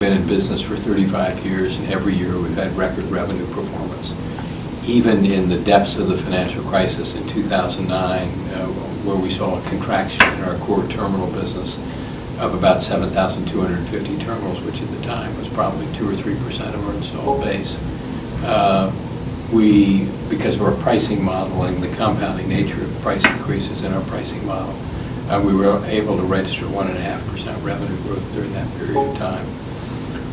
Been in business for 35 years, and every year we've had record revenue performance. Even in the depths of the financial crisis in 2009, where we saw a contraction in our core terminal business of about 7,250 terminals, which at the time was probably 2 or 3% of our installed base. Because of our pricing modeling, the compounding nature of price increases in our pricing model, we were able to register 1.5% revenue growth during that period of time.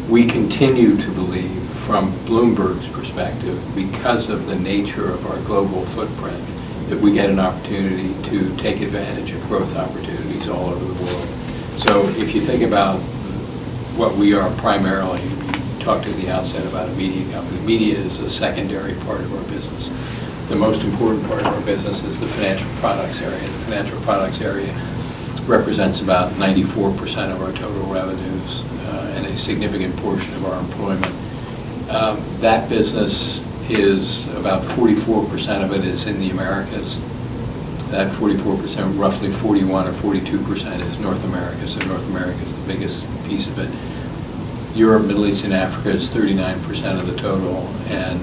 We continue to believe, from Bloomberg's perspective, because of the nature of our global footprint, that we get an opportunity to take advantage of growth opportunities all over the world. So if you think about what we are primarily, you talked at the outset about a media company. Media is a secondary part of our business. The most important part of our business is the financial products area. The financial products area represents about 94% of our total revenues and a significant portion of our employment. That business is about 44% of it is in the Americas. That 44%, roughly 41 or 42% is North America, so North America is the biggest piece of it. Europe, Middle East, and Africa is 39% of the total, and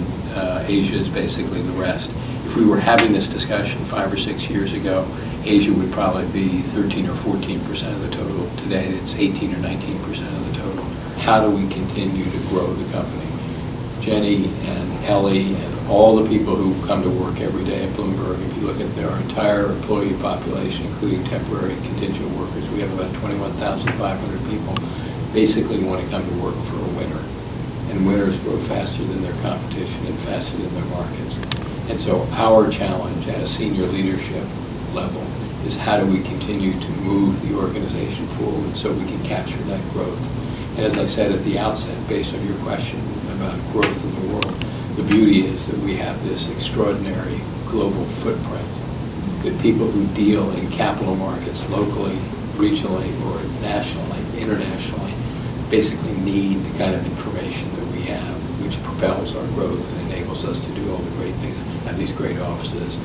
Asia is basically the rest. If we were having this discussion 5 or 6 years ago, Asia would probably be 13 or 14% of the total. Today, it's 18 or 19% of the total. How do we continue to grow the company? Jenny and Ellie and all the people who come to work every day at Bloomberg, if you look at their entire employee population, including temporary and contingent workers, we have about 21,500 people, basically want to come to work for a winner. And winners grow faster than their competition and faster than their markets. And so our challenge at a senior leadership level is how do we continue to move the organization forward so we can capture that growth. And as I said at the outset, based on your question about growth in the world, the beauty is that we have this extraordinary global footprint that people who deal in capital markets locally, regionally, or nationally, internationally, basically need the kind of information that we have, which propels our growth and enables us to do all the great things. Have these great offices,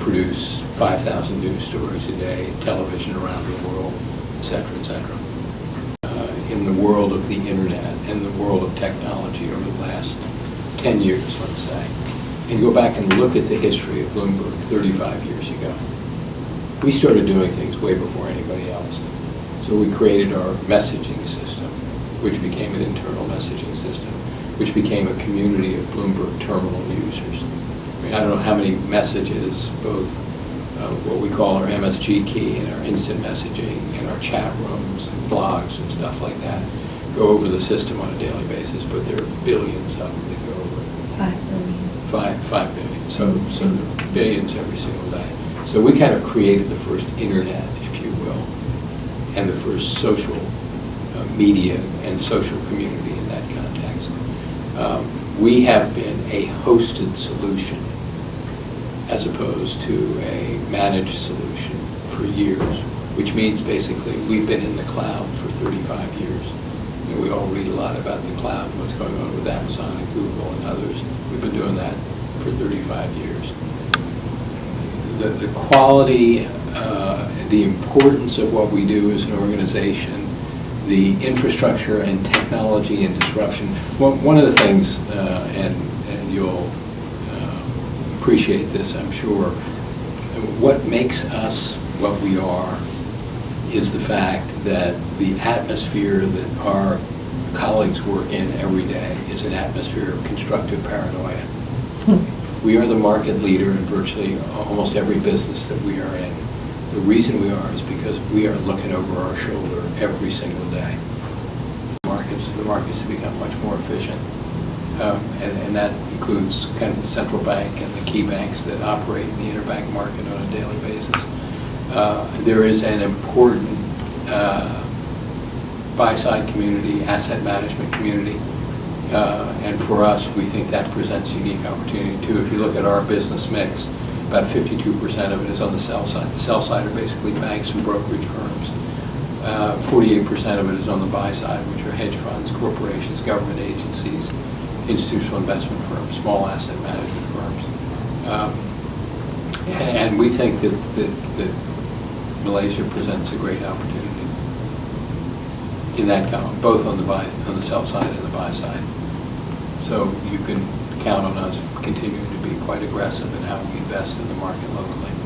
produce 5,000 news stories a day, television around the world, et cetera, et cetera. In the world of the internet and the world of technology over the last 10 years, let's say, and go back and look at the history of Bloomberg 35 years ago, we started doing things way before anybody else. So we created our messaging system, which became an internal messaging system, which became a community of Bloomberg terminal users. I don't know how many messages, both what we call our MSG key and our instant messaging and our chat rooms and blogs and stuff like that, go over the system on a daily basis, but there are billions of them that go over. 5 billion. 5 billion. So billions every single day. So we kind of created the first internet, if you will, and the first social media and social community in that context. We have been a hosted solution as opposed to a managed solution for years, which means basically we've been in the cloud for 35 years. We all read a lot about the cloud and what's going on with Amazon and Google and others. We've been doing that for 35 years. The quality, the importance of what we do as an organization, the infrastructure and technology and disruption. One of the things, and you'll appreciate this, I'm sure, what makes us what we are is the fact that the atmosphere that our colleagues work in every day is an atmosphere of constructive paranoia. We are the market leader in virtually almost every business that we are in. The reason we are is because we are looking over our shoulder every single day. The markets have become much more efficient, and that includes kind of the central bank and the key banks that operate in the interbank market on a daily basis. There is an important buy-side community, asset management community, and for us, we think that presents unique opportunity too. If you look at our business mix, about 52% of it is on the sell side. The sell side are basically banks and brokerage firms. 48% of it is on the buy side, which are hedge funds, corporations, government agencies, institutional investment firms, small asset management firms. And we think that Malaysia presents a great opportunity. in that column, both on the sell side and the buy side. So you can count on us continuing to be quite aggressive in how we invest in the market locally.